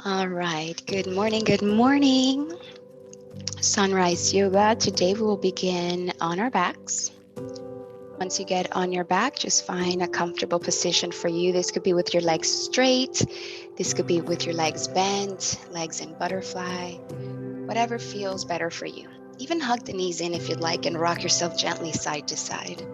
All right, good morning, good morning. Sunrise yoga. Today we will begin on our backs. Once you get on your back, just find a comfortable position for you. This could be with your legs straight. This could be with your legs bent, legs in butterfly, whatever feels better for you. Even hug the knees in if you'd like and rock yourself gently side to side.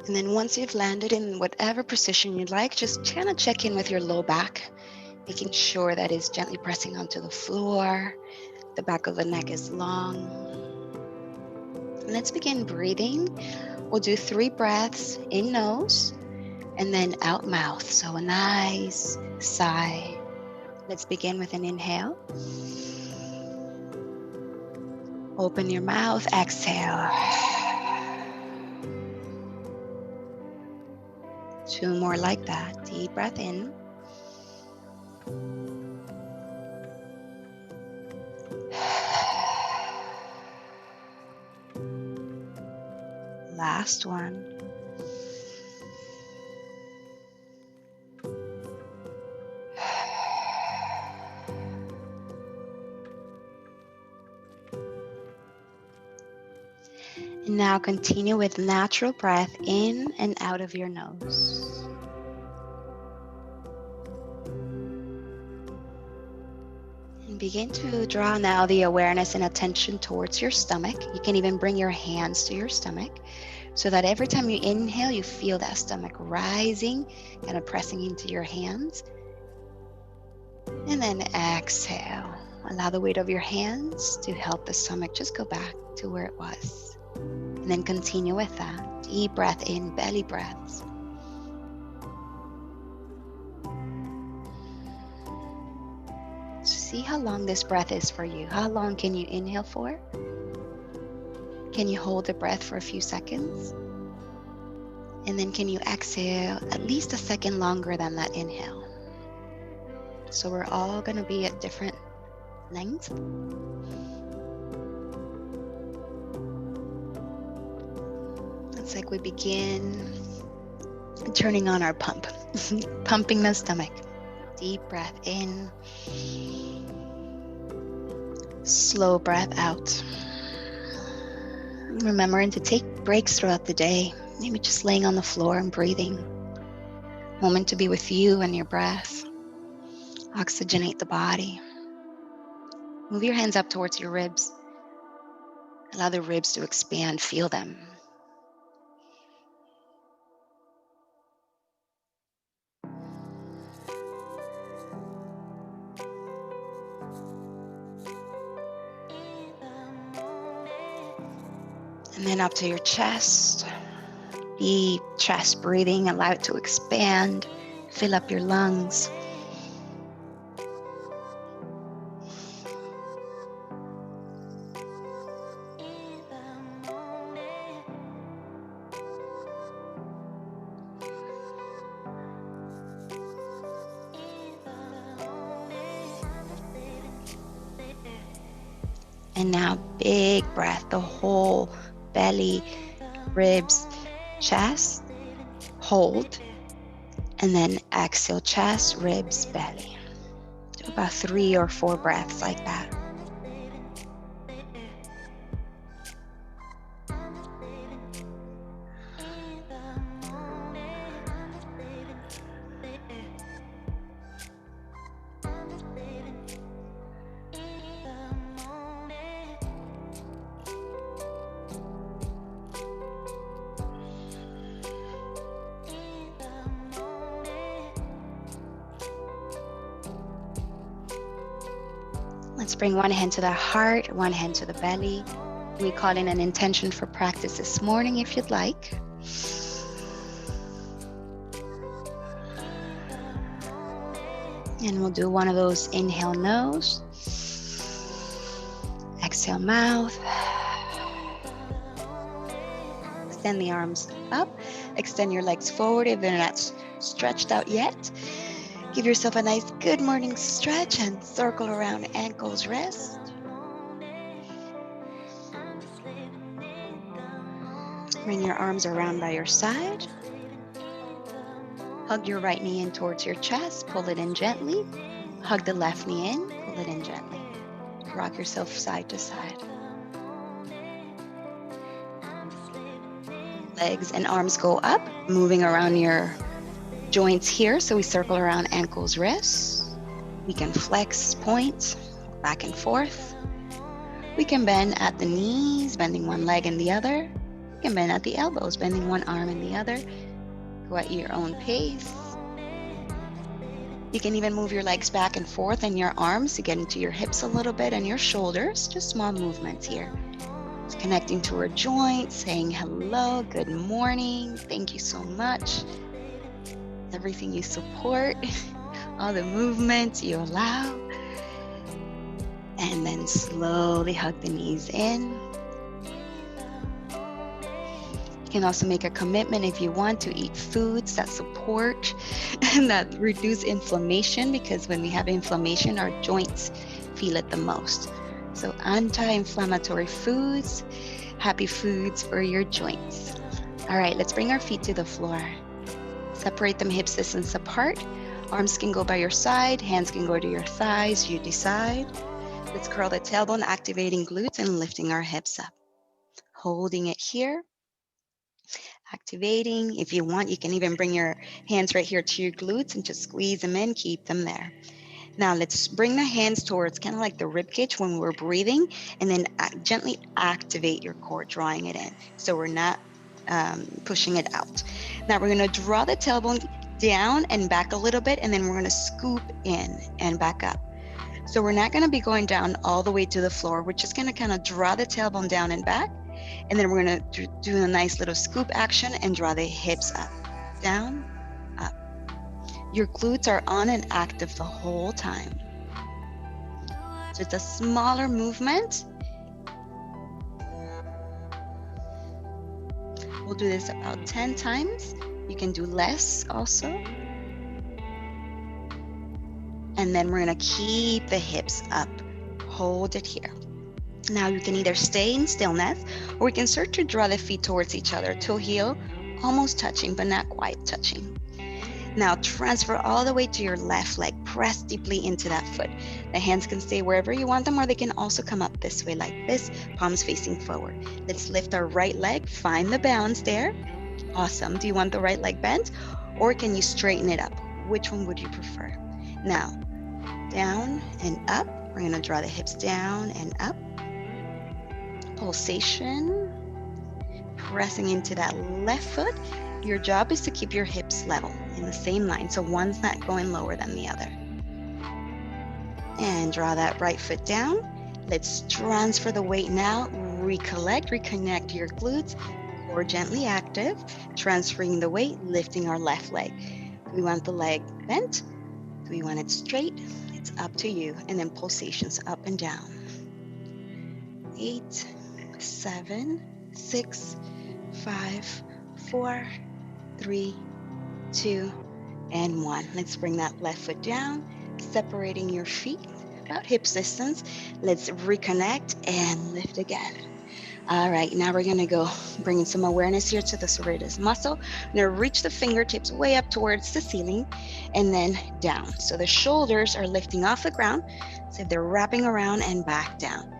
And then once you've landed in whatever position you'd like, just kind of check in with your low back, making sure that is gently pressing onto the floor. The back of the neck is long. And let's begin breathing. We'll do 3 breaths in nose and then out mouth. So a nice sigh. Let's begin with an inhale. Open your mouth, exhale. 2 more like that. Deep breath in. Last one. And now continue with natural breath in and out of your nose. And begin to draw now the awareness and attention towards your stomach. You can even bring your hands to your stomach so that every time you inhale, you feel that stomach rising, kind of pressing into your hands. And then exhale. Allow the weight of your hands to help the stomach just go back to where it was. And then continue with that. Deep breath in, belly breaths. See how long this breath is for you. How long can you inhale for? Can you hold the breath for a few seconds? And then can you exhale at least a second longer than that inhale? So we're all going to be at different lengths. It's like we begin turning on our pump, pumping the stomach. Deep breath in, slow breath out. Remembering to take breaks throughout the day, maybe just laying on the floor and breathing. Moment to be with you and your breath. Oxygenate the body. Move your hands up towards your ribs. Allow the ribs to expand, feel them. And then up to your chest. Deep chest breathing, allow it to expand, fill up your lungs. And now big breath, the whole belly, ribs, chest, hold, and then exhale, chest, ribs, belly. Do about 3 or 4 breaths like that. Let's bring one hand to the heart, one hand to the belly. We call in an intention for practice this morning if you'd like. And we'll do one of those inhale nose, exhale mouth. Extend the arms up, extend your legs forward if they're not stretched out yet. Give yourself a nice good morning stretch and circle around ankles, wrists. Bring your arms around by your side. Hug your right knee in towards your chest. Pull it in gently. Hug the left knee in. Pull it in gently. Rock yourself side to side. Legs and arms go up, moving around your joints here. So we circle around ankles, wrists. We can flex, point, back and forth. We can bend at the knees, bending one leg and the other. We can bend at the elbows, bending one arm and the other. Go at your own pace. You can even move your legs back and forth and your arms to get into your hips a little bit and your shoulders. Just small movements here. Just connecting to our joints, saying hello, good morning, thank you so much. Everything you support, all the movements you allow. And then slowly hug the knees in. You can also make a commitment if you want to eat foods that support and that reduce inflammation, because when we have inflammation, our joints feel it the most. So anti-inflammatory foods, happy foods for your joints. All right, let's bring our feet to the floor. Separate them hips distance apart. Arms can go by your side, hands can go to your thighs, you decide. Let's curl the tailbone, activating glutes and lifting our hips up. Holding it here. Activating. If you want, you can even bring your hands right here to your glutes and just squeeze them in, keep them there. Now let's bring the hands towards kind of like the rib cage when we're breathing, and then gently activate your core, drawing it in. So we're not pushing it out. Now we're going to draw the tailbone down and back a little bit, and then we're going to scoop in and back up. So we're not going to be going down all the way to the floor. We're just going to kind of draw the tailbone down and back. And then we're going to do a nice little scoop action and draw the hips up, down, up. Your glutes are on and active the whole time. So it's a smaller movement. We'll do this about 10 times. You can do less also. And then we're going to keep the hips up. Hold it here. Now you can either stay in stillness, or we can start to draw the feet towards each other, toe heel, almost touching, but not quite touching. Now transfer all the way to your left leg. Press deeply into that foot. The hands can stay wherever you want them, or they can also come up this way like this, palms facing forward. Let's lift our right leg. Find the balance there. Awesome. Do you want the right leg bent, or can you straighten it up? Which one would you prefer? Now, down and up. We're going to draw the hips down and up. Pulsation. Pressing into that left foot. Your job is to keep your hips level in the same line, so one's not going lower than the other. And draw that right foot down. Let's transfer the weight now. Reconnect your glutes. Core gently active. Transferring the weight, lifting our left leg. Do we want the leg bent? Do we want it straight? It's up to you. And then pulsations up and down. 8, 7, 6, 5, 4, 3, 2, and 1. Let's bring that left foot down, separating your feet about hip distance. Let's reconnect and lift again. All right, now we're going to go bringing some awareness here to the serratus muscle. I'm going to reach the fingertips way up towards the ceiling and then down. So the shoulders are lifting off the ground. So they're wrapping around and back down.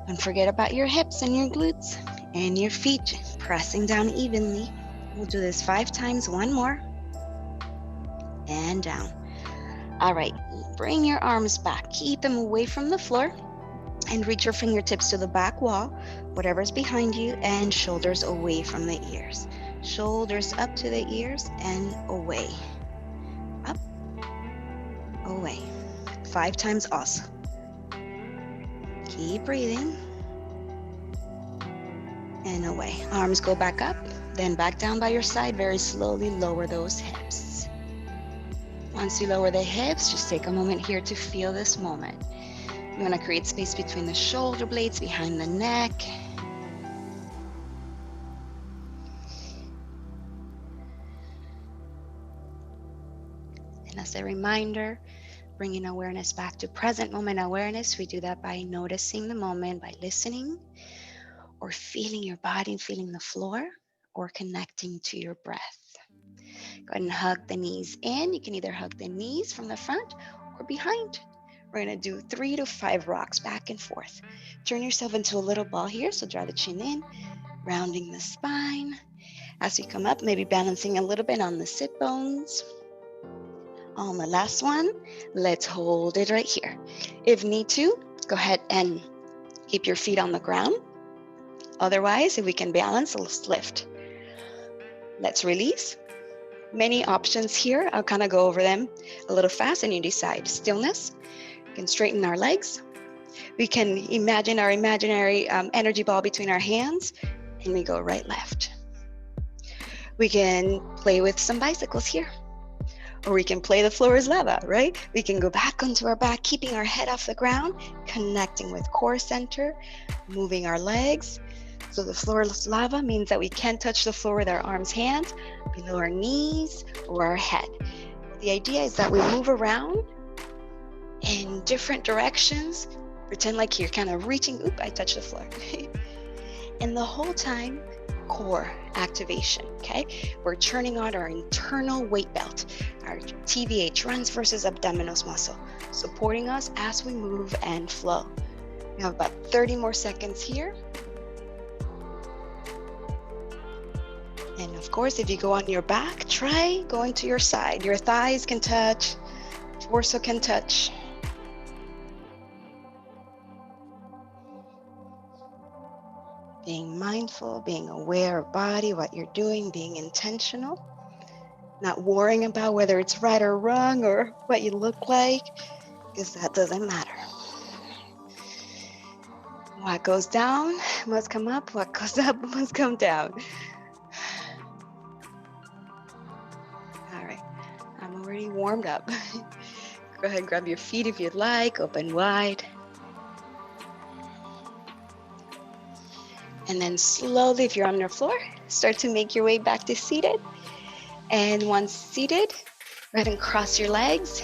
Don't forget about your hips and your glutes and your feet pressing down evenly. We'll do this 5 times, one more, and down. All right, bring your arms back. Keep them away from the floor and reach your fingertips to the back wall, whatever's behind you, and shoulders away from the ears. Shoulders up to the ears and away. Up, away. 5 times also. Keep breathing. And away. Arms go back up, then back down by your side. Very slowly lower those hips. Once you lower the hips, just take a moment here to feel this moment. You want to create space between the shoulder blades, behind the neck. And as a reminder, bringing awareness back to present moment awareness, we do that by noticing the moment, by listening, or feeling your body, feeling the floor, or connecting to your breath. Go ahead and hug the knees in. You can either hug the knees from the front or behind. We're going to do 3 to 5 rocks back and forth. Turn yourself into a little ball here, so draw the chin in, rounding the spine. As we come up, maybe balancing a little bit on the sit bones. On the last one, let's hold it right here. If need to, go ahead and keep your feet on the ground. Otherwise, if we can balance, let's lift. Let's release. Many options here. I'll kind of go over them a little fast and you decide. Stillness. We can straighten our legs. We can imagine our imaginary energy ball between our hands and we go right, left. We can play with some bicycles here. Or we can play the floor is lava, right? We can go back onto our back, keeping our head off the ground, connecting with core center, moving our legs. So the floor is lava means that we can't touch the floor with our arms, hands, below our knees or our head. The idea is that we move around in different directions. Pretend like you're kind of reaching, oop, I touched the floor. And the whole time, core activation, okay? We're turning on our internal weight belt, our TVA, transversus abdominis muscle, supporting us as we move and flow. We have about 30 more seconds here. And of course, if you go on your back, try going to your side. Your thighs can touch, torso can touch. Being mindful, being aware of body, what you're doing, being intentional. Not worrying about whether it's right or wrong or what you look like, because that doesn't matter. What goes down must come up, what goes up must come down. All right, I'm already warmed up. Go ahead and grab your feet if you'd like, open wide. And then slowly, if you're on your floor, start to make your way back to seated. And once seated, go ahead and cross your legs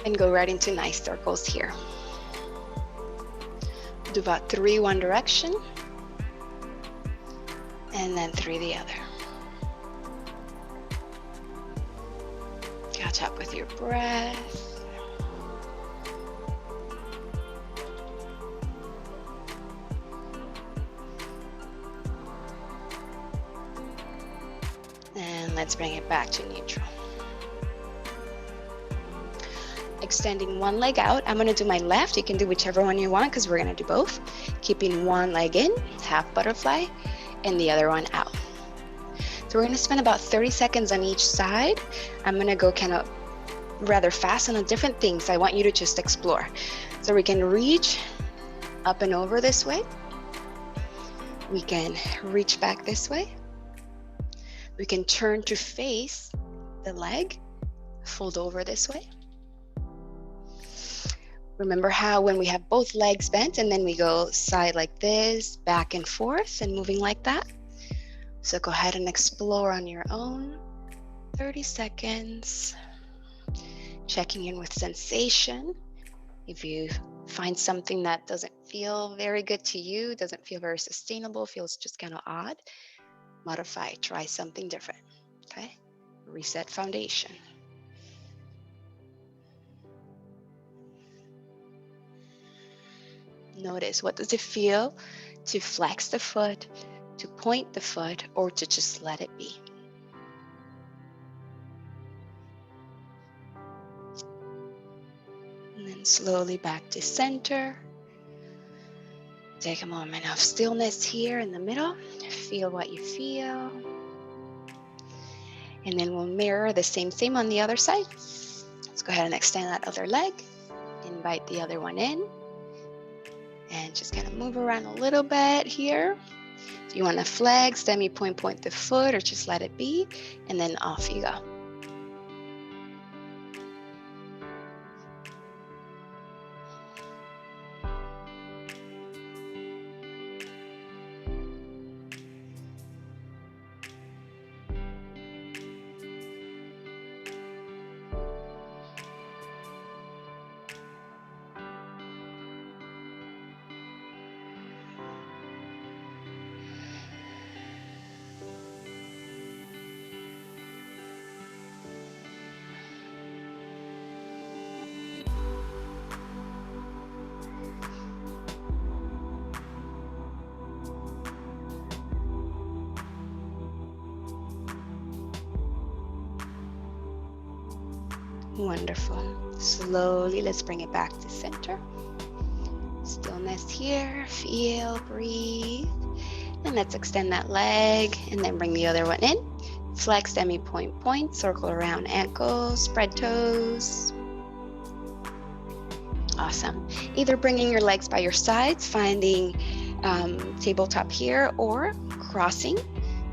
and go right into nice circles here. Do about 3 one direction, and then 3 the other. Catch up with your breath. And let's bring it back to neutral. Extending one leg out. I'm gonna do my left. You can do whichever one you want because we're gonna do both. Keeping one leg in, half butterfly, and the other one out. So we're gonna spend about 30 seconds on each side. I'm gonna go kind of rather fast on different things. I want you to just explore. So we can reach up and over this way. We can reach back this way. We can turn to face the leg, fold over this way. Remember how when we have both legs bent and then we go side like this, back and forth and moving like that. So go ahead and explore on your own. 30 seconds. Checking in with sensation. If you find something that doesn't feel very good to you, doesn't feel very sustainable, feels just kind of odd, modify, try something different, okay? Reset foundation. Notice, what does it feel to flex the foot, to point the foot, or to just let it be? And then slowly back to center. Take a moment of stillness here in the middle. Feel what you feel. And then we'll mirror the same on the other side. Let's go ahead and extend that other leg. Invite the other one in. And just kind of move around a little bit here. If you want to flex, point the foot, or just let it be. And then off you go. Wonderful. Slowly, let's bring it back to center. Stillness here. Feel, breathe. And let's extend that leg and then bring the other one in. Flex, demi-point, point, circle around ankles, spread toes. Awesome. Either bringing your legs by your sides, finding tabletop here, or crossing,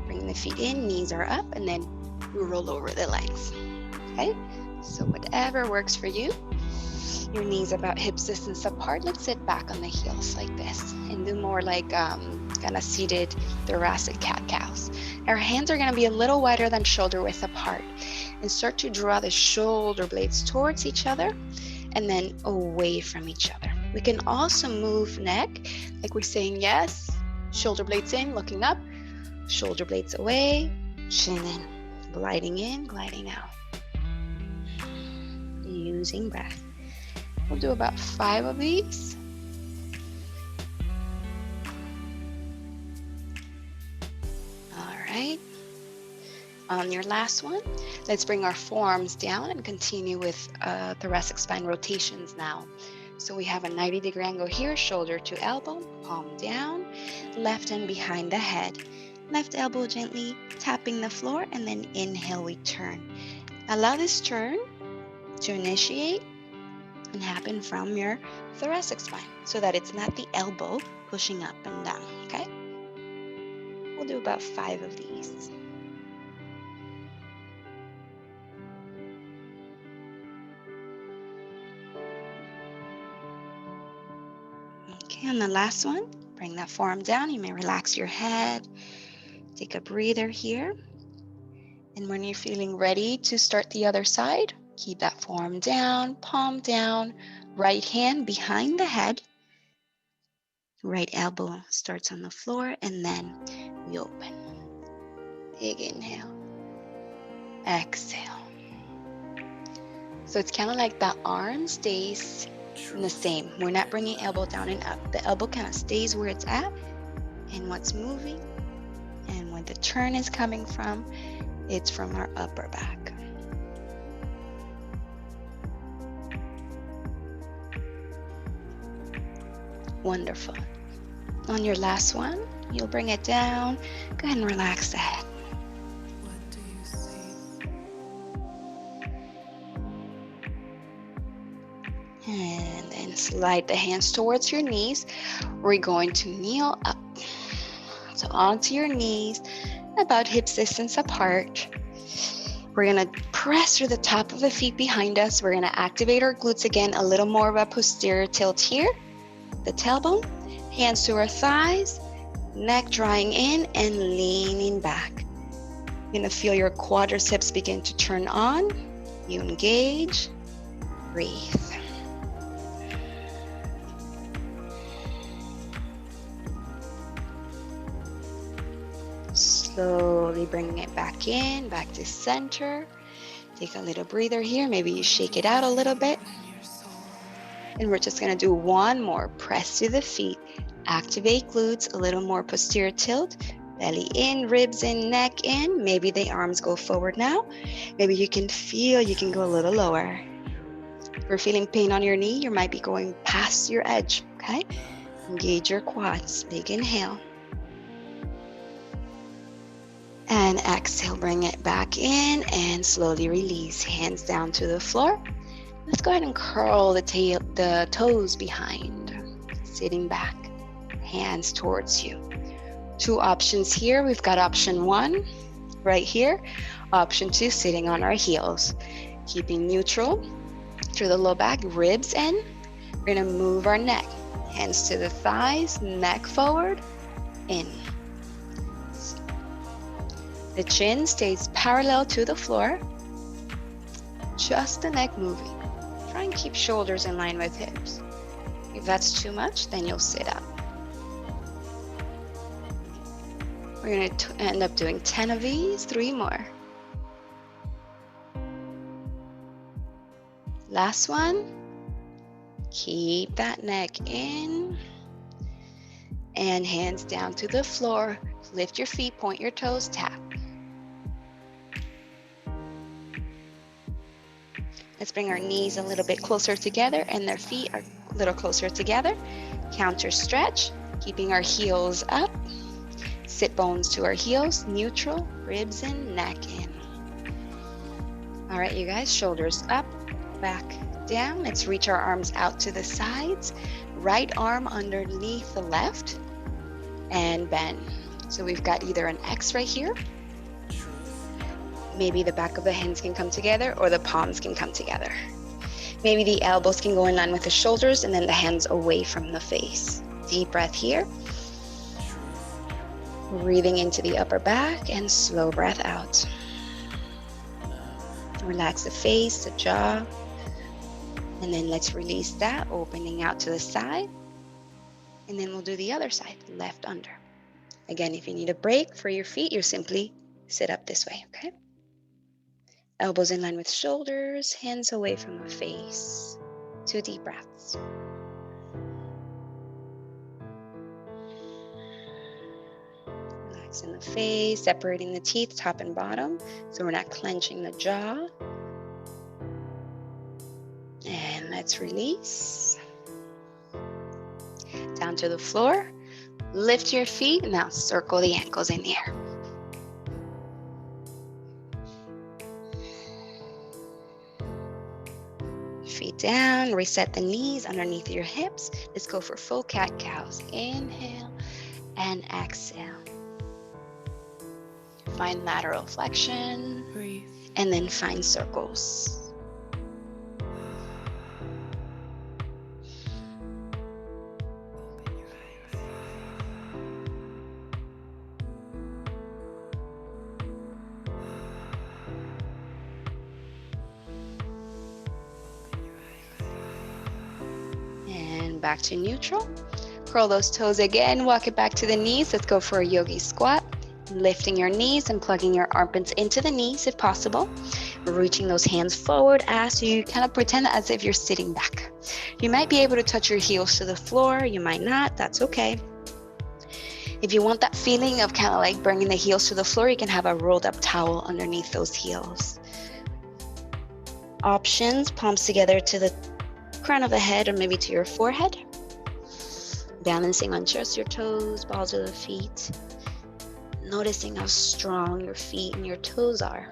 bringing the feet in, knees are up, and then we roll over the legs. Okay, so whatever works for you. Your knees about hip distance apart. Let's sit back on the heels like this and do more like kind of seated thoracic cat-cows. Our hands are going to be a little wider than shoulder width apart, and start to draw the shoulder blades towards each other and then away from each other. We can also move neck, like we're saying yes, shoulder blades in, looking up, shoulder blades away, chin in, gliding out. Using breath. We'll do about 5 of these. All right. On your last one, let's bring our forearms down and continue with thoracic spine rotations now. So we have a 90-degree angle here, shoulder to elbow, palm down, left hand behind the head. Left elbow gently tapping the floor, and then inhale, we turn. Allow this turn to initiate and happen from your thoracic spine so that it's not the elbow pushing up and down, okay? We'll do about 5 of these. Okay, on the last one, bring that forearm down. You may relax your head. Take a breather here. And when you're feeling ready to start the other side, keep that forearm down, palm down, right hand behind the head. Right elbow starts on the floor, and then we open. Big inhale. Exhale. So it's kind of like the arm stays the same. We're not bringing elbow down and up. The elbow kind of stays where it's at, and what's moving and where the turn is coming from, it's from our upper back. Wonderful. On your last one, you'll bring it down. Go ahead and relax the head. What do you see? And then slide the hands towards your knees. We're going to kneel up. So onto your knees, about hip distance apart. We're gonna press through the top of the feet behind us. We're gonna activate our glutes again, a little more of a posterior tilt here. The tailbone, hands to our thighs, neck drawing in and leaning back. You're gonna feel your quadriceps begin to turn on. You engage, breathe. Slowly bringing it back in, back to center. Take a little breather here. Maybe you shake it out a little bit. And we're just gonna do one more. Press to the feet. Activate glutes, a little more posterior tilt. Belly in, ribs in, neck in. Maybe the arms go forward now. Maybe you can feel you can go a little lower. If you're feeling pain on your knee, you might be going past your edge, okay? Engage your quads. Big inhale. And exhale, bring it back in and slowly release. Hands down to the floor. Let's go ahead and curl the toes behind. Sitting back, hands towards you. 2 options here. We've got option 1 right here. Option 2, sitting on our heels. Keeping neutral through the low back, ribs in. We're gonna move our neck. Hands to the thighs, neck forward, in. The chin stays parallel to the floor, just the neck moving. Try and keep shoulders in line with hips. If that's too much, then you'll sit up. We're going to end up doing 10 of these, 3 more. Last one. Keep that neck in. And hands down to the floor. Lift your feet, point your toes, tap. Let's bring our knees a little bit closer together and their feet are a little closer together. Counter stretch, keeping our heels up. Sit bones to our heels, neutral, ribs in, neck in. All right, you guys, shoulders up, back down. Let's reach our arms out to the sides. Right arm underneath the left and bend. So we've got either an X right here. Maybe the back of the hands can come together or the palms can come together. Maybe the elbows can go in line with the shoulders and then the hands away from the face. Deep breath here. Breathing into the upper back and slow breath out. Relax the face, the jaw. And then let's release that, opening out to the side. And then we'll do the other side, left under. Again, if you need a break for your feet, you simply sit up this way, okay? Elbows in line with shoulders, hands away from the face. 2 deep breaths. Relax in the face, separating the teeth, top and bottom, so we're not clenching the jaw. And let's release. Down to the floor. Lift your feet, and now circle the ankles in the air. Feet down, reset the knees underneath your hips. Let's go for full cat-cows. Inhale and exhale. Find lateral flexion. Breathe. And then find circles. Open your eyes. And back to neutral. Curl those toes again, walk it back to the knees. Let's go for a yogi squat. Lifting your knees and plugging your armpits into the knees if possible. Reaching those hands forward as you kind of pretend as if you're sitting back. You might be able to touch your heels to the floor, you might not, that's okay. If you want that feeling of kind of like bringing the heels to the floor, you can have a rolled up towel underneath those heels. Options, palms together to the crown of the head or maybe to your forehead. Balancing on just your toes, balls of the feet. Noticing how strong your feet and your toes are.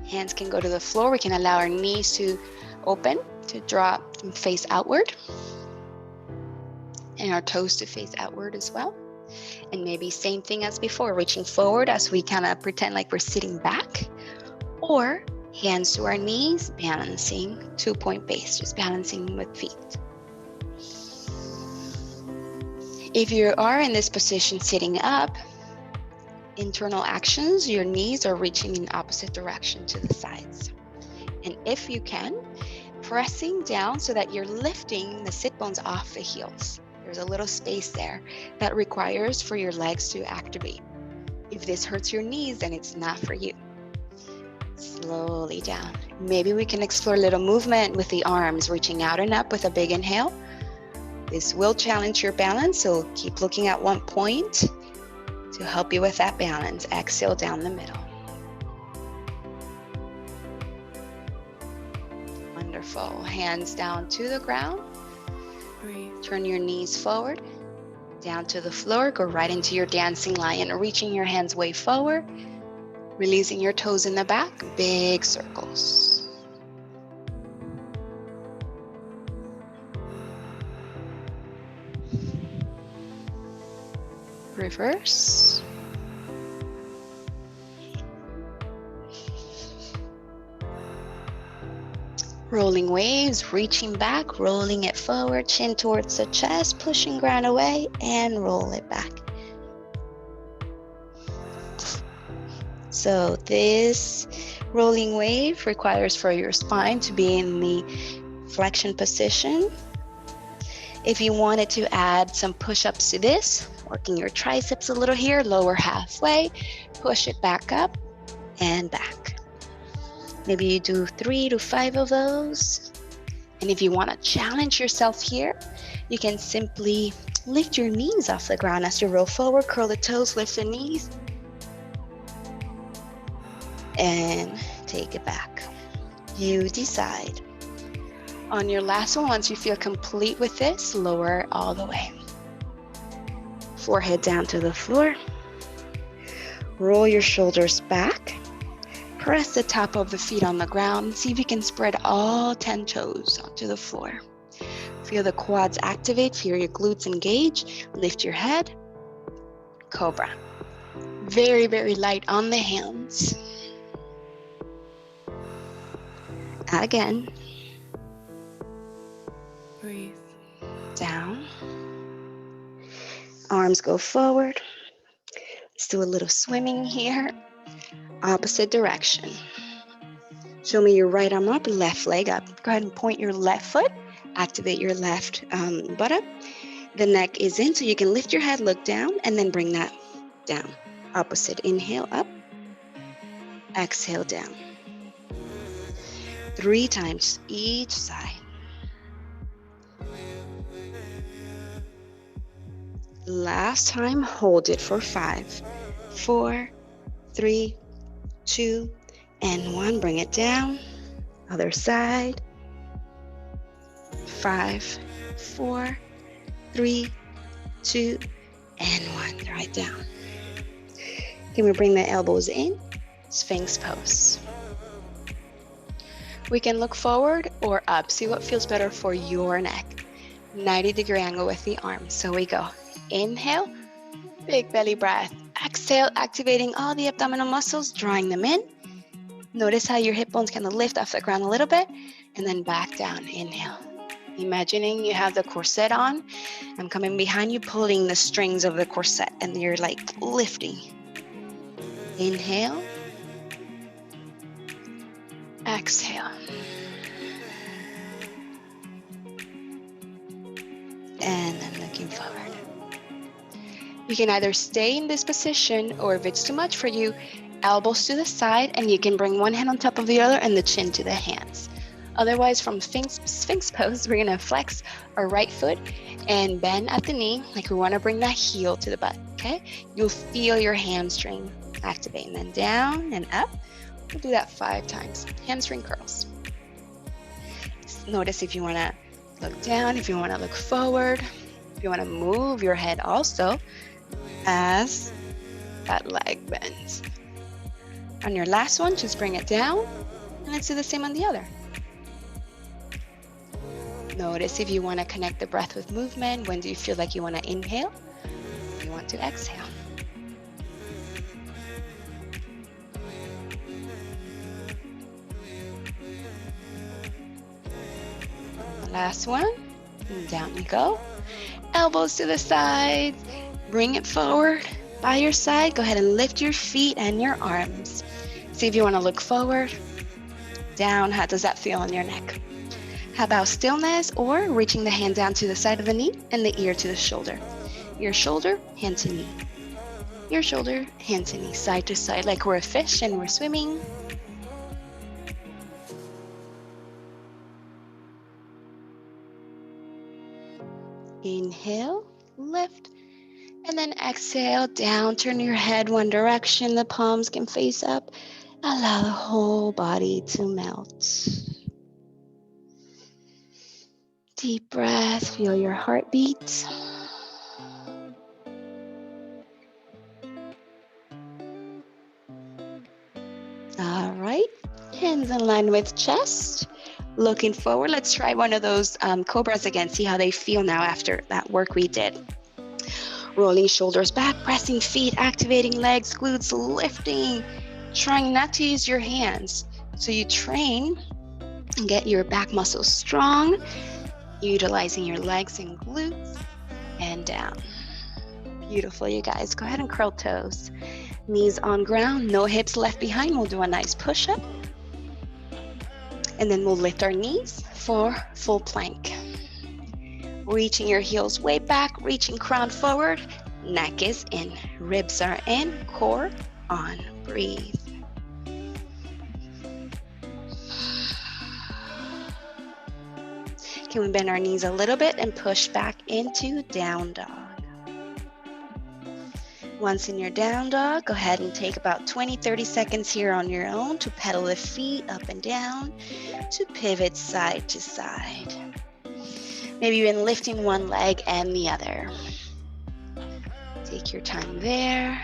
Hands can go to the floor. We can allow our knees to open, to drop and face outward. And our toes to face outward as well. And maybe same thing as before, reaching forward as we kind of pretend like we're sitting back. Or hands to our knees, balancing, 2-point base, just balancing with feet. If you are in this position sitting up, internal actions, your knees are reaching in opposite direction to the sides. And if you can, pressing down so that you're lifting the sit bones off the heels. There's a little space there that requires for your legs to activate. If this hurts your knees, then it's not for you. Slowly down. Maybe we can explore a little movement with the arms, reaching out and up with a big inhale. This will challenge your balance, so keep looking at one point to help you with that balance. Exhale down the middle. Wonderful. Hands down to the ground. Breathe. Turn your knees forward, down to the floor. Go right into your dancing lion, reaching your hands way forward, releasing your toes in the back, big circles. Reverse. Rolling waves, reaching back, rolling it forward, chin towards the chest, pushing ground away, and roll it back. So this rolling wave requires for your spine to be in the flexion position. If you wanted to add some push-ups to this, working your triceps a little here, lower halfway, push it back up and back. Maybe you do 3 to 5 of those. And if you want to challenge yourself here, you can simply lift your knees off the ground as you roll forward, curl the toes, lift the knees, and take it back. You decide. On your last one, once you feel complete with this, lower all the way. Forehead down to the floor. Roll your shoulders back. Press the top of the feet on the ground. See if you can spread all 10 toes onto the floor. Feel the quads activate. Feel your glutes engage. Lift your head. Cobra. Very, very light on the hands. Again. Breathe. Down. Arms go forward. Let's do a little swimming here. Opposite direction. Show me your right arm up, left leg up. Go ahead and point your left foot. Activate your left buttock. The neck is in, so you can lift your head, look down, and then bring that down. Opposite. Inhale up. Exhale down. 3 times each side. Last time, hold it for 5, 4, 3, 2, and 1. Bring it down. Other side. 5, 4, 3, 2, and 1. Right down. Can we bring the elbows in? Sphinx pose. We can look forward or up. See what feels better for your neck. 90-degree angle with the arms. So we go. Inhale, big belly breath. Exhale, activating all the abdominal muscles, drawing them in. Notice how your hip bones kind of lift off the ground a little bit, and then back down. Inhale. Imagining you have the corset on. I'm coming behind you, pulling the strings of the corset, and you're like lifting. Inhale. Exhale. And then looking forward. You can either stay in this position, or if it's too much for you, elbows to the side, and you can bring one hand on top of the other and the chin to the hands. Otherwise, from Sphinx pose, we're gonna flex our right foot and bend at the knee, like we wanna bring that heel to the butt, okay? You'll feel your hamstring activate, and then down and up. We'll do that 5 times. Hamstring curls. Notice if you wanna look down, if you wanna look forward, if you wanna move your head also as that leg bends. On your last one, just bring it down, and let's do the same on the other. Notice if you wanna connect the breath with movement. When do you feel like you wanna inhale? You want to exhale. Last one, and down you go. Elbows to the sides, bring it forward. By your side, go ahead and lift your feet and your arms. See if you want to look forward, down. How does that feel on your neck? How about stillness, or reaching the hand down to the side of the knee and the ear to the shoulder? Your shoulder, hand to knee. Your shoulder, hand to knee, side to side, like we're a fish and we're swimming. Inhale, lift, and then exhale, down. Turn your head one direction. The palms can face up. Allow the whole body to melt. Deep breath, feel your heartbeat. All right, hands in line with chest. Looking forward, let's try one of those cobras again. See how they feel now after that work we did. Rolling shoulders back, pressing feet, activating legs, glutes lifting, trying not to use your hands. So you train and get your back muscles strong, utilizing your legs and glutes, and down. Beautiful, you guys. Go ahead and curl toes. Knees on ground, no hips left behind. We'll do a nice push-up. And then we'll lift our knees for full plank. Reaching your heels way back, reaching crown forward. Neck is in, ribs are in, core on. Breathe. Can we bend our knees a little bit and push back into down dog? Once in your down dog, go ahead and take about 20-30 seconds here on your own to pedal the feet up and down, to pivot side to side. Maybe even lifting one leg and the other. Take your time there.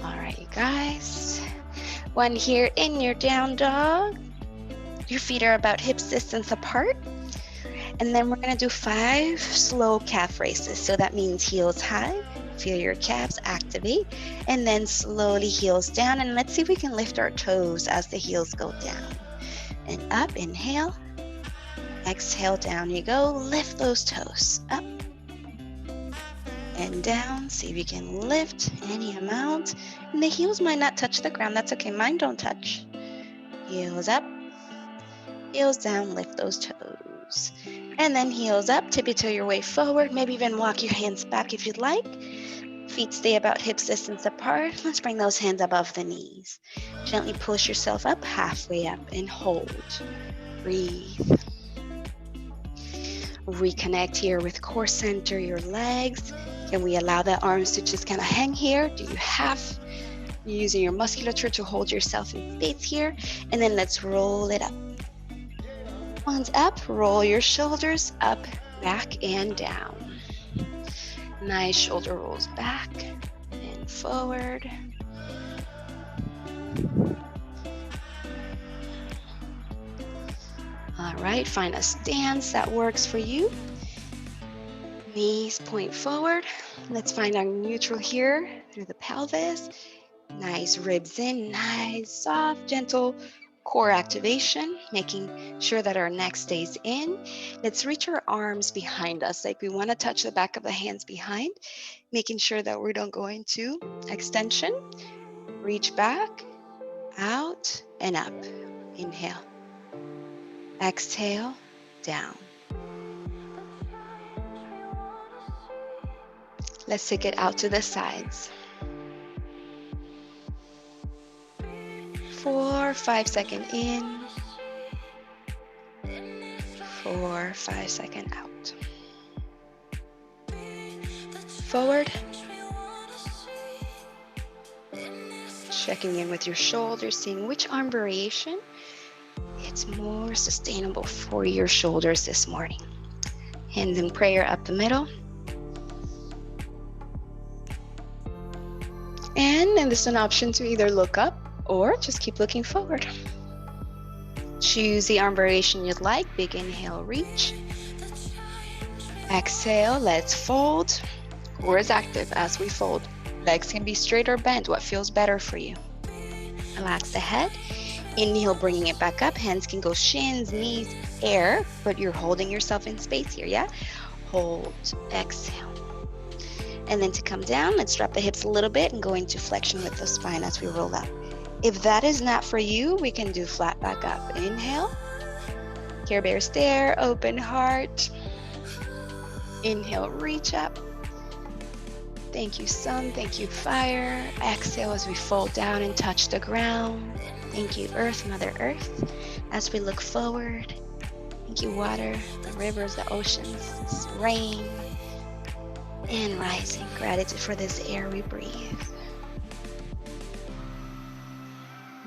All right, you guys. One here in your down dog. Your feet are about hip distance apart. And then we're going to do 5 slow calf raises. So that means heels high. Feel your calves activate. And then slowly heels down. And let's see if we can lift our toes as the heels go down. And up, inhale. Exhale, down you go. Lift those toes. Up and down. See if you can lift any amount. And the heels might not touch the ground. That's okay. Mine don't touch. Heels up. Heels down. Lift those toes. And then heels up. Tiptoe your way forward. Maybe even walk your hands back if you'd like. Feet stay about hip distance apart. Let's bring those hands above the knees. Gently push yourself up, halfway up, and hold. Breathe. Reconnect here with core center, your legs. Can we allow the arms to just kind of hang here? Do you have, you're using your musculature to hold yourself in space here? And then let's roll it up. Hands up, roll your shoulders up, back, and down. Nice shoulder rolls back and forward. All right, find a stance that works for you. Knees point forward. Let's find our neutral here through the pelvis. Nice ribs in, nice, soft, gentle core activation, making sure that our neck stays in. Let's reach our arms behind us, like we want to touch the back of the hands behind, making sure that we don't go into extension. Reach back, out, and up. Inhale. Exhale, down. Let's take it out to the sides. 4, 5 second in. 4, 5 second out. Forward. Checking in with your shoulders, seeing which arm variation it's more sustainable for your shoulders this morning. Hands in prayer up the middle. And then there's an option to either look up or just keep looking forward. Choose the arm variation you'd like. Big inhale, reach. Exhale, let's fold. Core is active as we fold. Legs can be straight or bent, what feels better for you. Relax the head. Inhale, bringing it back up. Hands can go shins, knees, air, but you're holding yourself in space here, yeah? Hold, exhale. And then to come down, let's drop the hips a little bit and go into flexion with the spine as we roll up. If that is not for you, we can do flat back up. Inhale, Care Bear stare, open heart. Inhale, reach up. Thank you, sun. Thank you, fire. Exhale as we fold down and touch the ground. Thank you, earth, Mother Earth. As we look forward, thank you, water, the rivers, the oceans, this rain, and rising. Gratitude for this air we breathe.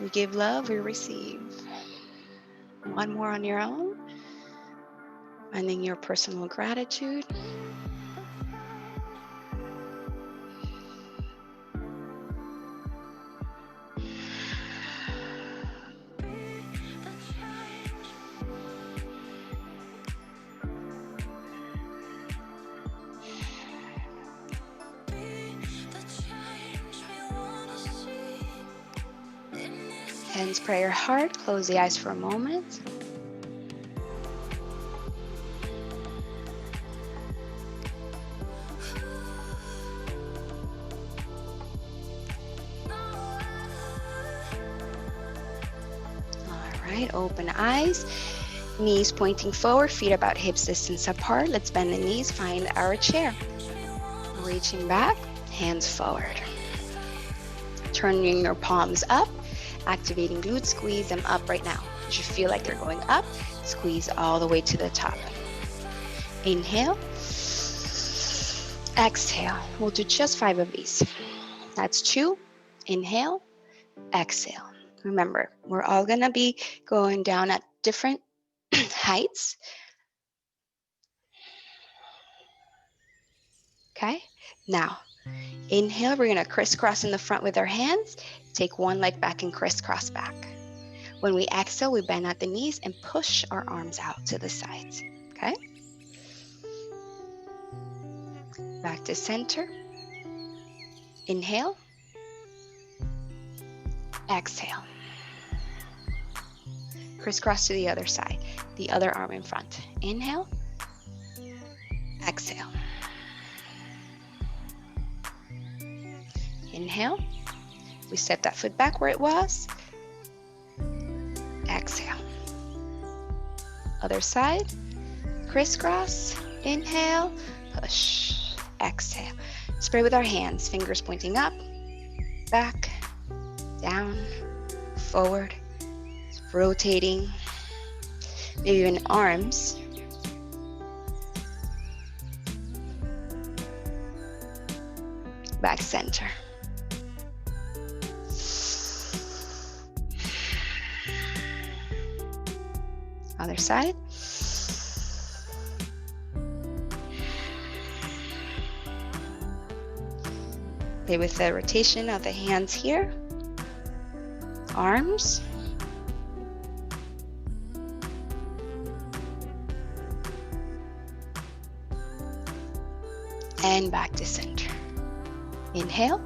We give love, we receive. One more on your own. Finding your personal gratitude. Hands, pray your heart. Close the eyes for a moment. All right, open eyes. Knees pointing forward, feet about hips distance apart. Let's bend the knees, find our chair. Reaching back, hands forward. Turning your palms up, activating glutes, squeeze them up right now. You should feel like they're going up, squeeze all the way to the top. Inhale, exhale. We'll do just 5 of these. That's 2. Inhale, exhale. Remember, we're all gonna be going down at different heights. Okay, now inhale, we're gonna crisscross in the front with our hands. Take one leg back and crisscross back. When we exhale, we bend at the knees and push our arms out to the sides. Okay, back to center. Inhale, exhale. Crisscross to the other side, the other arm in front. Inhale, exhale. Inhale, we step that foot back where it was. Exhale. Other side, crisscross. Inhale, push, exhale. Spray with our hands, fingers pointing up, back, down, forward, rotating, maybe even arms. Back center. Other side. Play with the rotation of the hands here. Arms. And back to center. Inhale.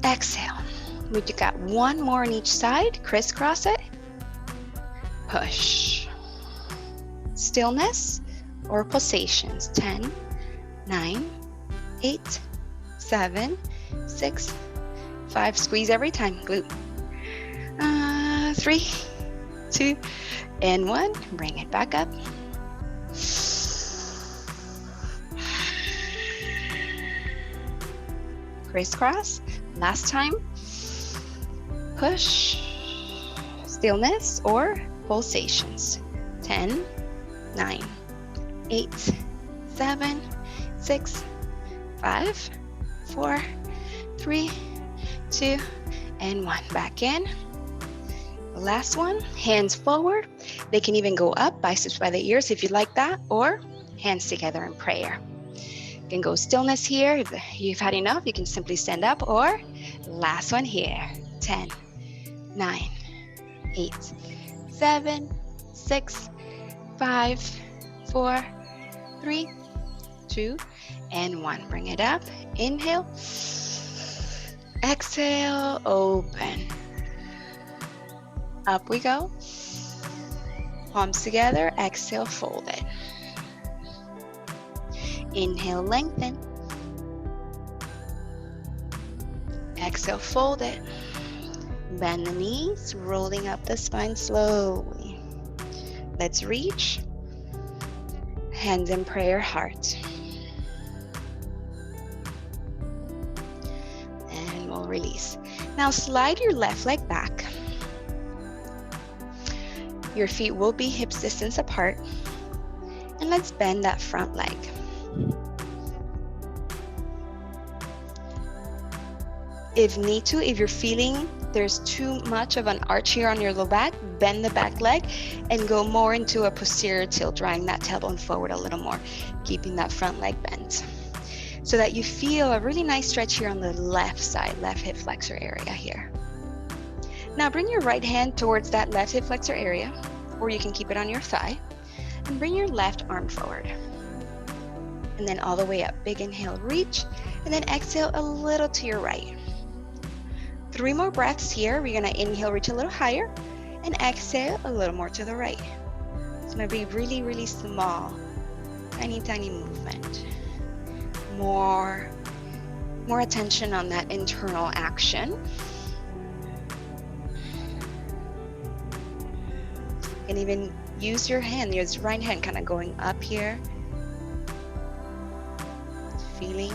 Exhale. We got one more on each side. Crisscross it. Push. Stillness or pulsations. 10, 9, 8, 7, 6, 5. Squeeze every time. Glute. 3, 2, and 1. Bring it back up. Crisscross. Last time. Push. Stillness or pulsations. 10, 9, 8, 7, 6, 5, 4, 3, 2, and 1. Back in. The last one. Hands forward. They can even go up, biceps by the ears if you like that, or hands together in prayer. You can go stillness here. If you've had enough, you can simply stand up, or last one here. 10, 9, 8, 7, 6, 5, 4, 3, 2, and 1. Bring it up. Inhale. Exhale. Open. Up we go. Palms together. Exhale. Fold it. Inhale. Lengthen. Exhale. Fold it. Bend the knees. Rolling up the spine slowly. Let's reach. Hands in prayer, heart. And we'll release. Now slide your left leg back. Your feet will be hips distance apart. And let's bend that front leg. If need to, if you're feeling there's too much of an arch here on your low back, bend the back leg and go more into a posterior tilt, drawing that tailbone forward a little more, keeping that front leg bent, so that you feel a really nice stretch here on the left side, left hip flexor area here. Now bring your right hand towards that left hip flexor area, or you can keep it on your thigh, and bring your left arm forward. And then all the way up. Big inhale, reach, and then exhale a little to your right. 3 more breaths here. We're gonna inhale, reach a little higher, and exhale a little more to the right. It's gonna be really, really small, tiny, tiny movement. More attention on that internal action. And even use your hand, your right hand kind of going up here, feeling.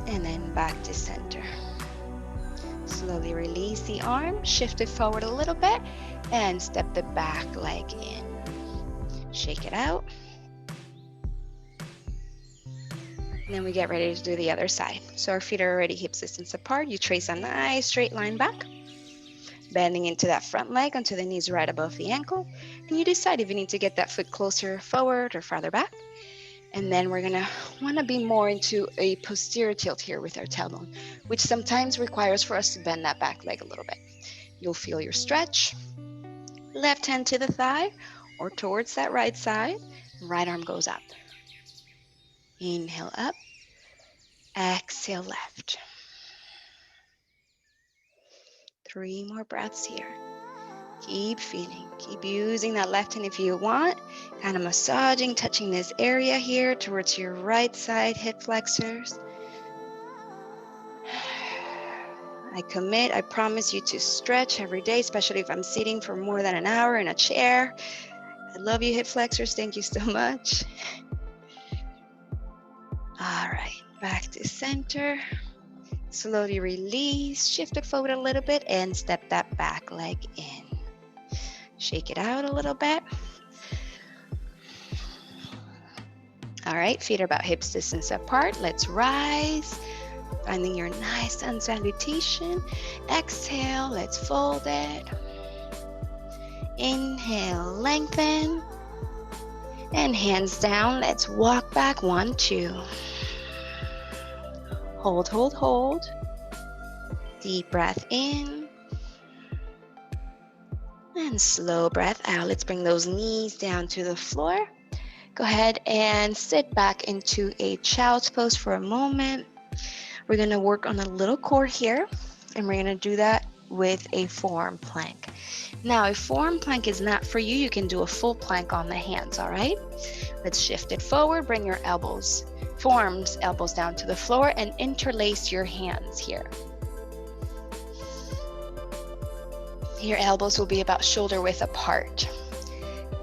And then back to center. Slowly release the arm, shift it forward a little bit, and step the back leg in. Shake it out. And then we get ready to do the other side. So our feet are already hip distance apart. You trace a nice straight line back, bending into that front leg until the knees right above the ankle. And you decide if you need to get that foot closer forward or farther back. And then we're gonna wanna be more into a posterior tilt here with our tailbone, which sometimes requires for us to bend that back leg a little bit. You'll feel your stretch. Left hand to the thigh or towards that right side. Right arm goes up. Inhale up. Exhale left. 3 more breaths here. Keep feeling. Keep using that left hand if you want. Kind of massaging, touching this area here towards your right side hip flexors. I promise you to stretch every day, especially if I'm sitting for more than an hour in a chair. I love you, hip flexors. Thank you so much. All right, back to center. Slowly release, shift it forward a little bit, and step that back leg in. Shake it out a little bit. All right, feet are about hips distance apart. Let's rise. Finding your nice sun salutation. Exhale, let's fold it. Inhale, lengthen. And hands down, let's walk back. 1, 2. Hold, hold, hold. Deep breath in. And slow breath out. Let's bring those knees down to the floor. Go ahead and sit back into a child's pose for a moment. We're going to work on a little core here, and we're going to do that with a forearm plank. Now, if forearm plank is not for you, you can do a full plank on the hands, all right? Let's shift it forward, bring your forearms, elbows down to the floor, and interlace your hands here. Your elbows will be about shoulder width apart.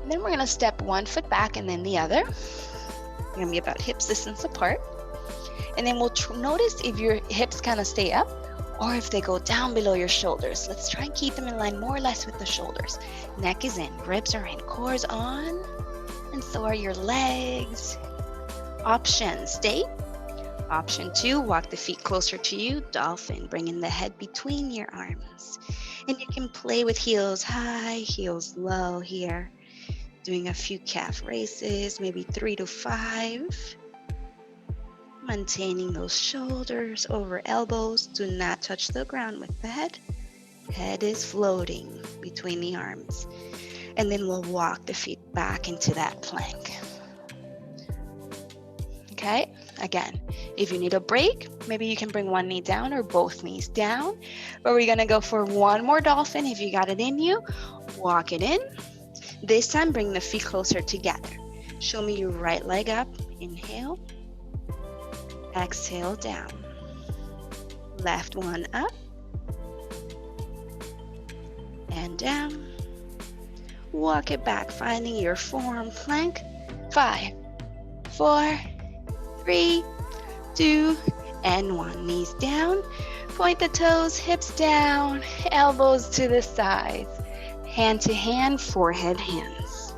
And then we're going to step 1 foot back and then the other. You're going to be about hips distance apart. And then we'll notice if your hips kind of stay up or if they go down below your shoulders. Let's try and keep them in line more or less with the shoulders. Neck is in, ribs are in, core is on, and so are your legs. Option, stay. Option 2, walk the feet closer to you, dolphin, bringing the head between your arms. And you can play with heels high, heels low here. Doing a few calf raises, maybe 3 to 5. Maintaining those shoulders over elbows. Do not touch the ground with the head. Head is floating between the arms. And then we'll walk the feet back into that plank. Okay, again, if you need a break, maybe you can bring one knee down or both knees down. But we're gonna go for one more dolphin. If you got it in you, walk it in. This time, bring the feet closer together. Show me your right leg up. Inhale. Exhale down. Left one up. And down. Walk it back, finding your forearm plank. 5, 4, 3, 2, and 1. Knees down. Point the toes, hips down, elbows to the sides. Hand to hand, forehead, hands.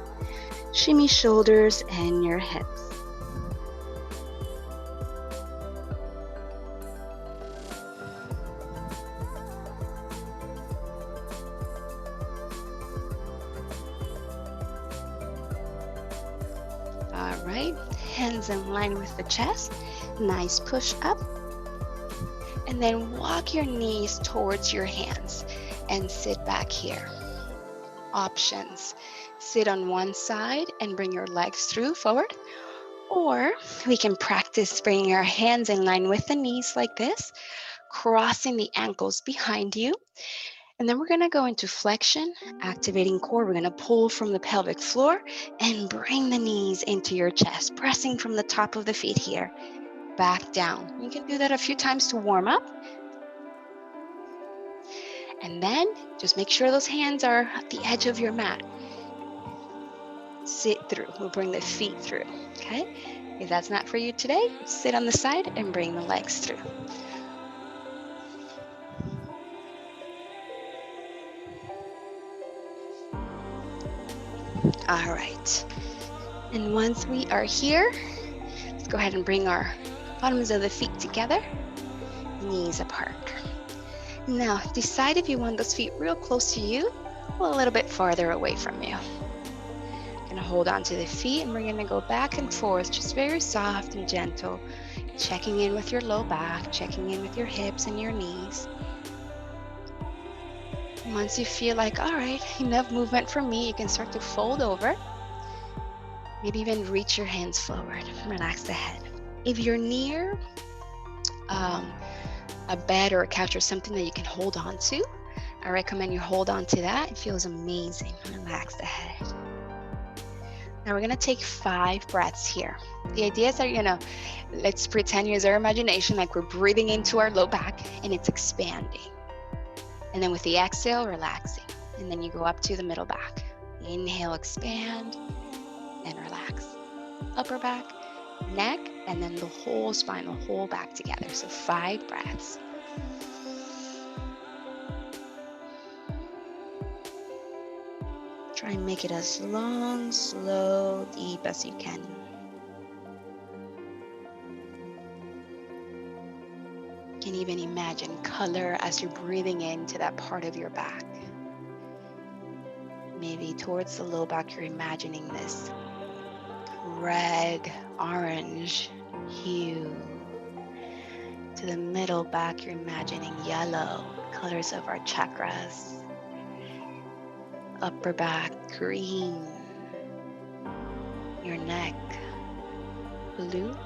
Shimmy shoulders and your hips. All right, hands in line with the chest. Nice push up. And then walk your knees towards your hands and sit back here. Options. Sit on one side and bring your legs through forward. Or we can practice bringing our hands in line with the knees like this, crossing the ankles behind you. And then we're going to go into flexion, activating core. We're going to pull from the pelvic floor and bring the knees into your chest, pressing from the top of the feet here, back down. You can do that a few times to warm up. And then just make sure those hands are at the edge of your mat. Sit through. We'll bring the feet through, okay? If that's not for you today, sit on the side and bring the legs through. All right. And once we are here, let's go ahead and bring our bottoms of the feet together, knees apart. Now, decide if you want those feet real close to you or a little bit farther away from you. Gonna hold on to the feet and we're gonna go back and forth, just very soft and gentle, checking in with your low back, checking in with your hips and your knees. Once you feel like, all right, enough movement for me, you can start to fold over. Maybe even reach your hands forward, relax the head. If you're near a bed or a couch or something that you can hold on to, I recommend you hold on to that. It feels amazing. Relax the head. Now we're gonna take 5 breaths here. The idea is that, let's pretend use our imagination like we're breathing into our low back and it's expanding. And then with the exhale, relaxing. And then you go up to the middle back. Inhale, expand and relax. Upper back, neck, and then the whole spine, the whole back together. So 5 breaths. Try and make it as long, slow, deep as you can. You can even imagine color as you're breathing into that part of your back. Maybe towards the low back, you're imagining this red, orange hue. To the middle back, you're imagining yellow, colors of our chakras. Upper back, green. Your neck, blue.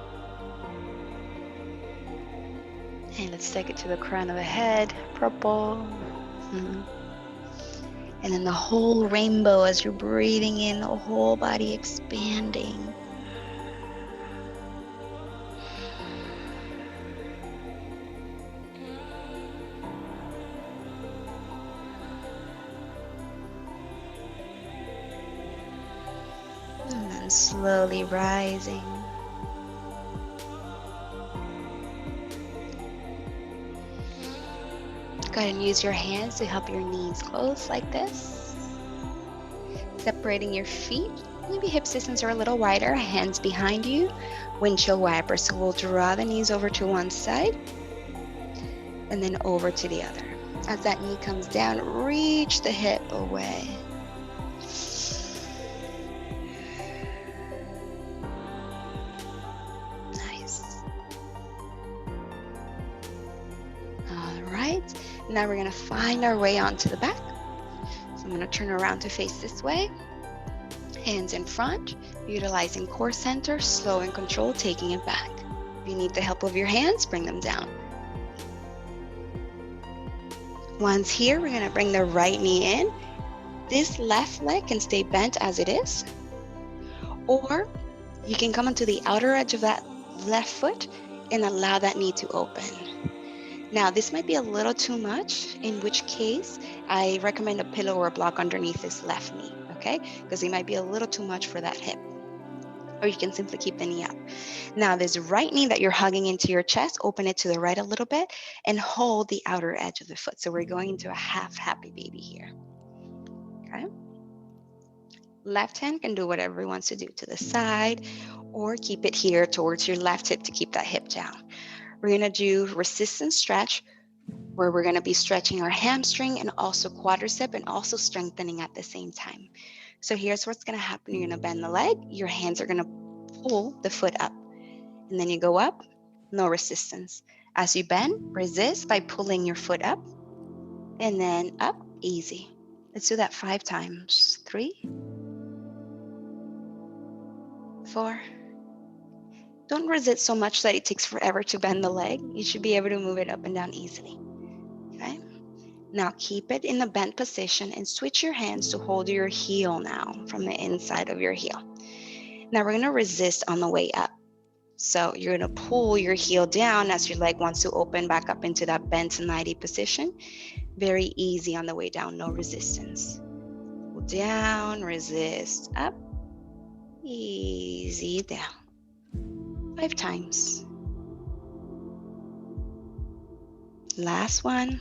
And let's take it to the crown of the head, purple. And then the whole rainbow as you're breathing in, the whole body expanding. And then slowly rising. Go ahead and use your hands to help your knees close like this. Separating your feet. Maybe hip distance are a little wider, hands behind you. Windshield wiper. So we'll draw the knees over to one side and then over to the other. As that knee comes down, reach the hip away. Now we're gonna find our way onto the back. So I'm gonna turn around to face this way. Hands in front, utilizing core center, slow and controlled, taking it back. If you need the help of your hands, bring them down. Once here, we're gonna bring the right knee in. This left leg can stay bent as it is. Or you can come onto the outer edge of that left foot and allow that knee to open. Now, this might be a little too much, in which case I recommend a pillow or a block underneath this left knee, okay? Because it might be a little too much for that hip. Or you can simply keep the knee up. Now, this right knee that you're hugging into your chest, open it to the right a little bit and hold the outer edge of the foot. So we're going into a half happy baby here, okay? Left hand can do whatever it wants to do, to the side, or keep it here towards your left hip to keep that hip down. We're gonna do resistance stretch, where we're gonna be stretching our hamstring and also quadricep and also strengthening at the same time. So here's what's gonna happen. You're gonna bend the leg, your hands are gonna pull the foot up, and then you go up, no resistance. As you bend, resist by pulling your foot up, and then up, easy. Let's do that 5 times. 3, 4. Don't resist so much that it takes forever to bend the leg. You should be able to move it up and down easily, okay? Now keep it in the bent position and switch your hands to hold your heel now from the inside of your heel. Now we're gonna resist on the way up. So you're gonna pull your heel down as your leg wants to open back up into that bent 90 position. Very easy on the way down, no resistance. Pull down, resist, up, easy down. 5 times. Last one.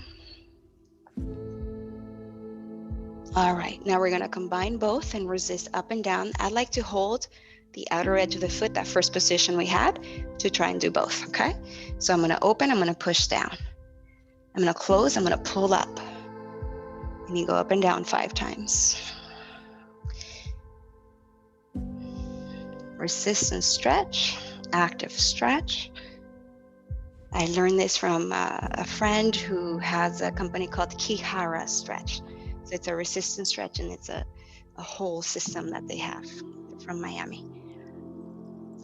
All right, now we're gonna combine both and resist up and down. I like to hold the outer edge of the foot, that first position we had, to try and do both, okay? So I'm gonna open, I'm gonna push down. I'm gonna close, I'm gonna pull up. And you go up and down 5 times. Resistance stretch, active stretch. I learned this from a friend who has a company called Kihara Stretch. So it's a resistance stretch, and it's a whole system that they have. They're from Miami.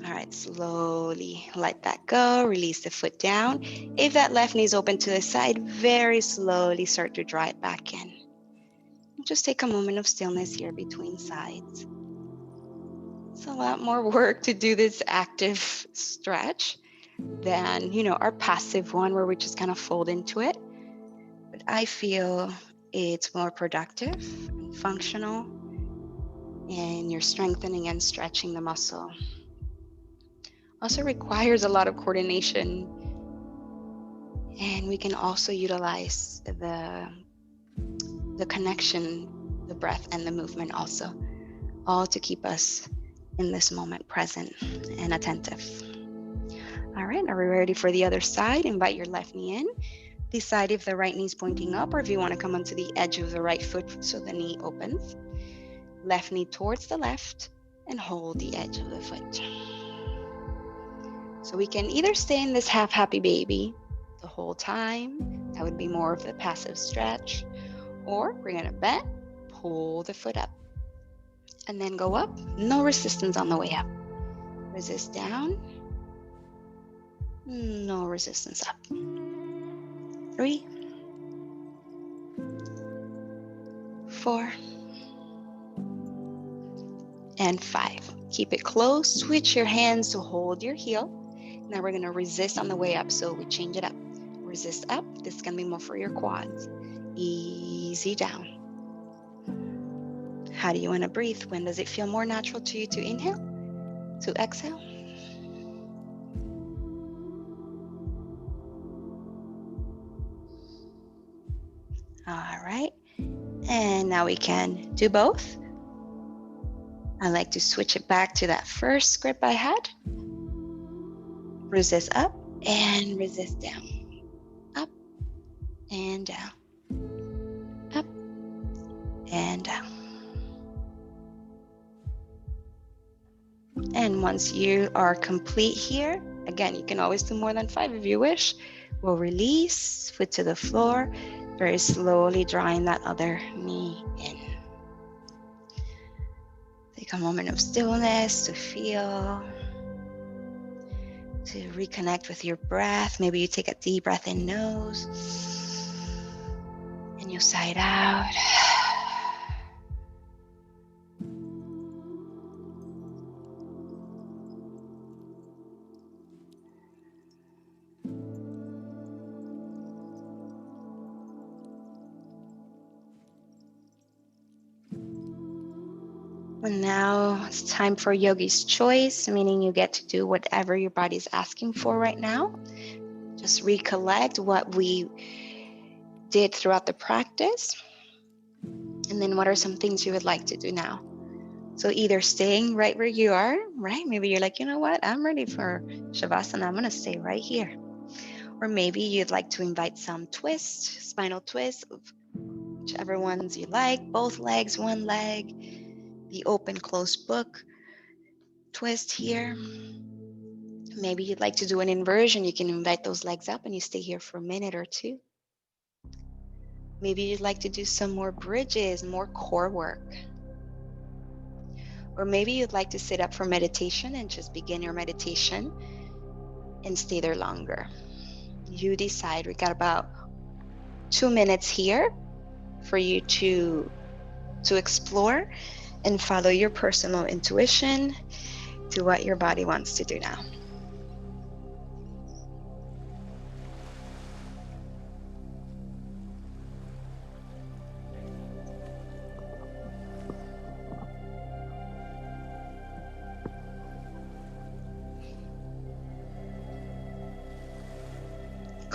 All right, slowly let that go. Release the foot down. If that left knee is open to the side, very slowly start to draw it back in. Just take a moment of stillness here between sides. It's a lot more work to do this active stretch than, our passive one where we just kind of fold into it. But I feel it's more productive and functional, and you're strengthening and stretching the muscle. Also requires a lot of coordination, and we can also utilize the connection, the breath, and the movement also, all to keep us in this moment present and attentive. All right, are we ready for the other side? Invite your left knee in. Decide if the right knee is pointing up or if you want to come onto the edge of the right foot so the knee opens. Left knee towards the left and hold the edge of the foot. So we can either stay in this half happy baby the whole time. That would be more of the passive stretch. Or we're going to bend, pull the foot up, and then go up. No resistance on the way up. Resist down. No resistance up. 3, 4, and 5. Keep it close. Switch your hands to hold your heel. Now we're going to resist on the way up, so we change it up. Resist up. This is going to be more for your quads. Easy down. How do you want to breathe? When does it feel more natural to you to inhale? To exhale? All right. And now we can do both. I like to switch it back to that first grip I had. Resist up and resist down. Up and down. Up and down. And once you are complete here, again, you can always do more than 5 if you wish. We'll release, foot to the floor, very slowly drawing that other knee in. Take a moment of stillness to feel, to reconnect with your breath. Maybe you take a deep breath in nose, and you sigh it out. And now it's time for yogi's choice, meaning you get to do whatever your body's asking for right now. Just recollect what we did throughout the practice. And then what are some things you would like to do now? So either staying right where you are, right? Maybe you're like, you know what? I'm ready for Shavasana. I'm going to stay right here. Or maybe you'd like to invite some twist, spinal twist, whichever ones you like, both legs, one leg, the open, close book twist here. Maybe you'd like to do an inversion. You can invite those legs up and you stay here for a minute or two. Maybe you'd like to do some more bridges, more core work. Or maybe you'd like to sit up for meditation and just begin your meditation and stay there longer. You decide. We got about 2 minutes here for you to explore and follow your personal intuition to what your body wants to do now.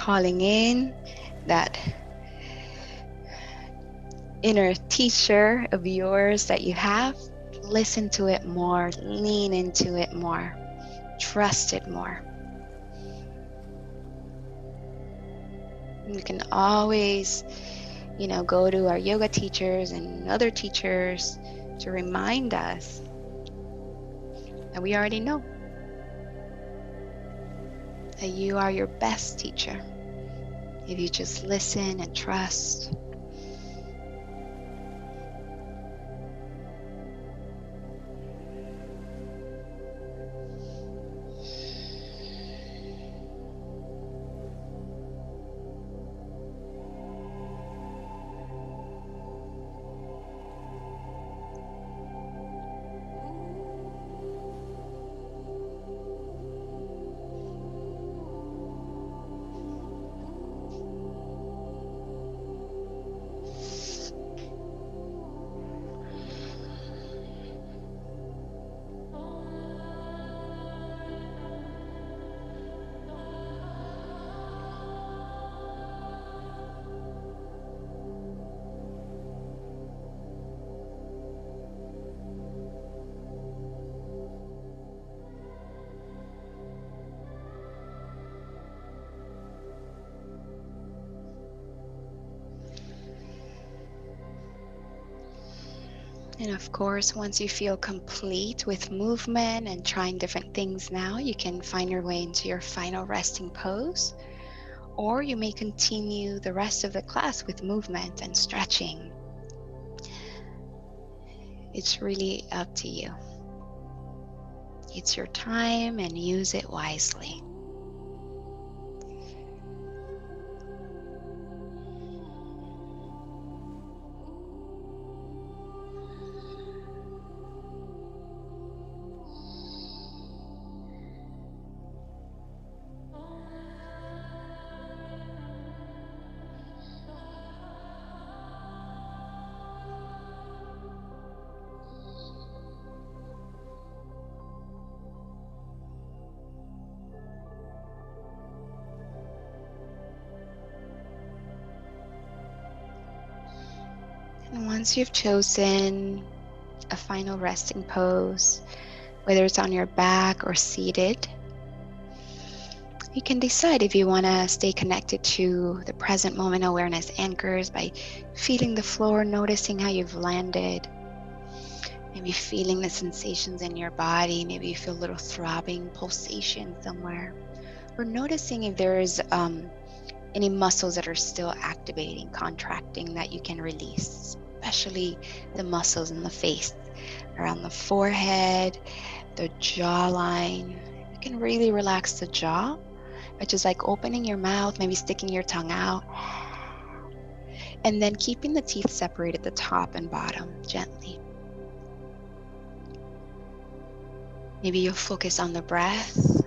calling in that inner teacher of yours that you have. Listen to it more, lean into it more, trust it more. You can always, go to our yoga teachers and other teachers to remind us that we already know that you are your best teacher if you just listen and trust. And of course, once you feel complete with movement and trying different things now, you can find your way into your final resting pose, or you may continue the rest of the class with movement and stretching. It's really up to you. It's your time and use it wisely. And once you've chosen a final resting pose, whether it's on your back or seated, you can decide if you want to stay connected to the present moment awareness anchors by feeling the floor, noticing how you've landed, maybe feeling the sensations in your body. Maybe you feel a little throbbing pulsation somewhere, or noticing if there's any muscles that are still activating, contracting that you can release, especially the muscles in the face, around the forehead, the jawline. You can really relax the jaw, which is like opening your mouth, maybe sticking your tongue out, and then keeping the teeth separate at the top and bottom gently. Maybe you'll focus on the breath.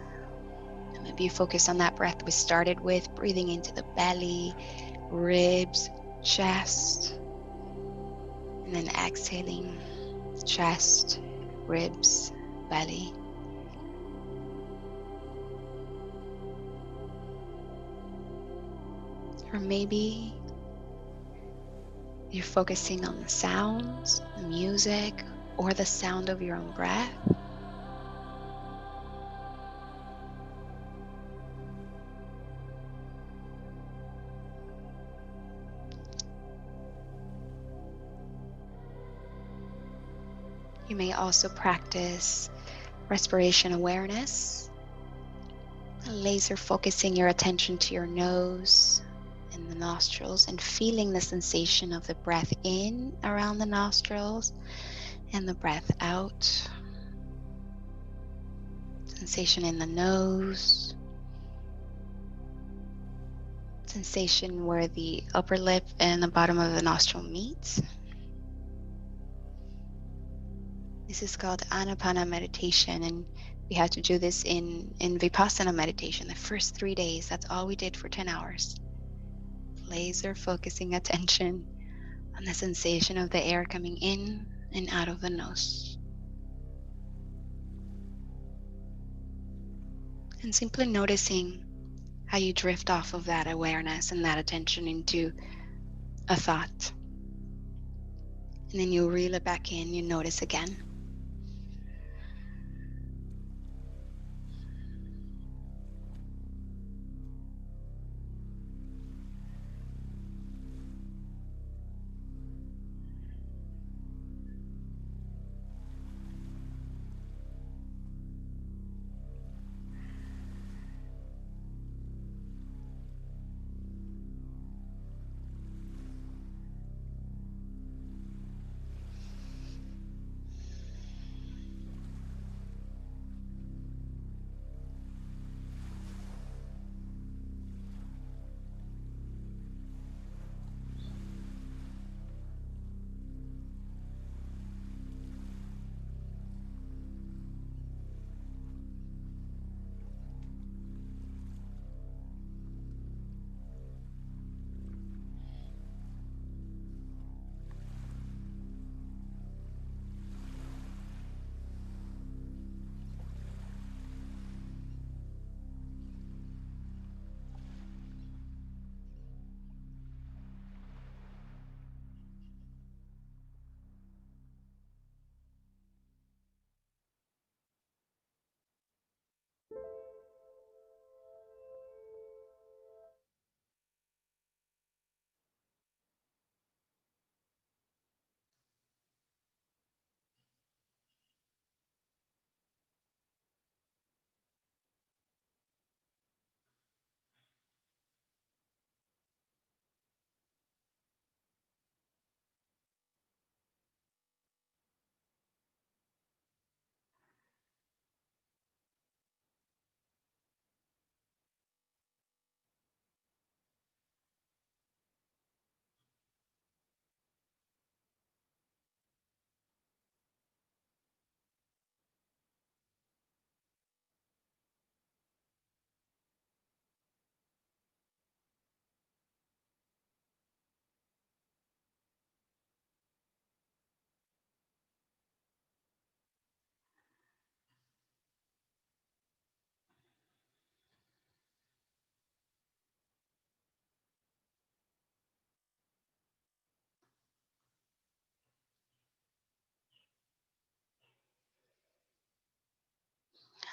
Maybe you focus on that breath we started with, breathing into the belly, ribs, chest, and then exhaling, chest, ribs, belly. Or maybe you're focusing on the sounds, the music, or the sound of your own breath. You may also practice respiration awareness, laser focusing your attention to your nose and the nostrils and feeling the sensation of the breath in around the nostrils and the breath out. Sensation in the nose, sensation where the upper lip and the bottom of the nostril meet. This is called Anapana meditation, and we had to do this in Vipassana meditation. The first 3 days, that's all we did for 10 hours. Laser focusing attention on the sensation of the air coming in and out of the nose. And simply noticing how you drift off of that awareness and that attention into a thought. And then you reel it back in, you notice again.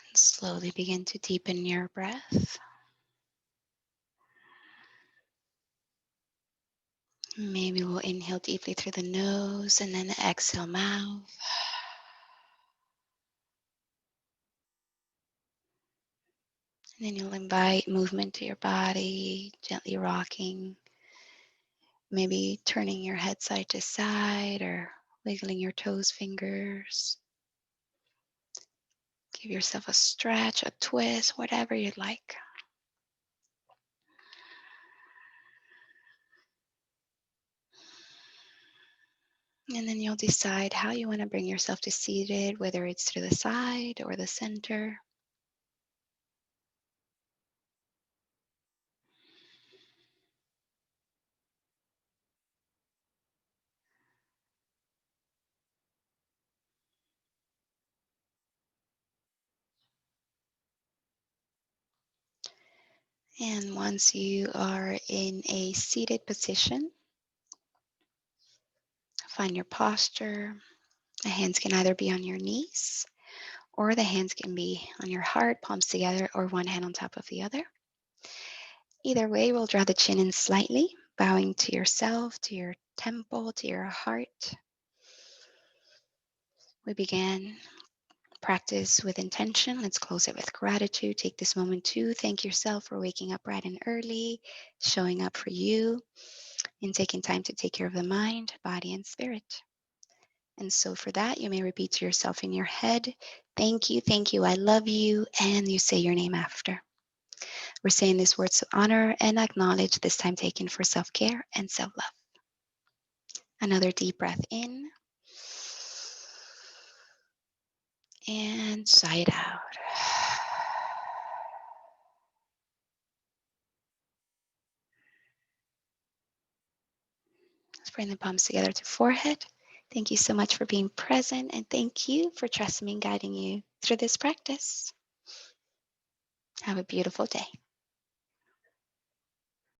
And slowly begin to deepen your breath. Maybe we'll inhale deeply through the nose and then exhale mouth. And then you'll invite movement to your body, gently rocking, maybe turning your head side to side or wiggling your toes, fingers. Give yourself a stretch, a twist, whatever you'd like. And then you'll decide how you want to bring yourself to seated, whether it's through the side or the center. And once you are in a seated position, find your posture. The hands can either be on your knees or the hands can be on your heart, palms together, or one hand on top of the other. Either way, we'll draw the chin in slightly, bowing to yourself, to your temple, to your heart. We began practice with intention. Let's close it with gratitude. Take this moment to thank yourself for waking up bright and early, showing up for you, and taking time to take care of the mind, body, and spirit. And so for that, you may repeat to yourself in your head, thank you, I love you, and you say your name after. We're saying these words to honor and acknowledge this time taken for self-care and self-love. Another deep breath in and sigh it out. Let's bring the palms together to forehead. Thank you so much for being present, and thank you for trusting me and guiding you through this practice. Have a beautiful day.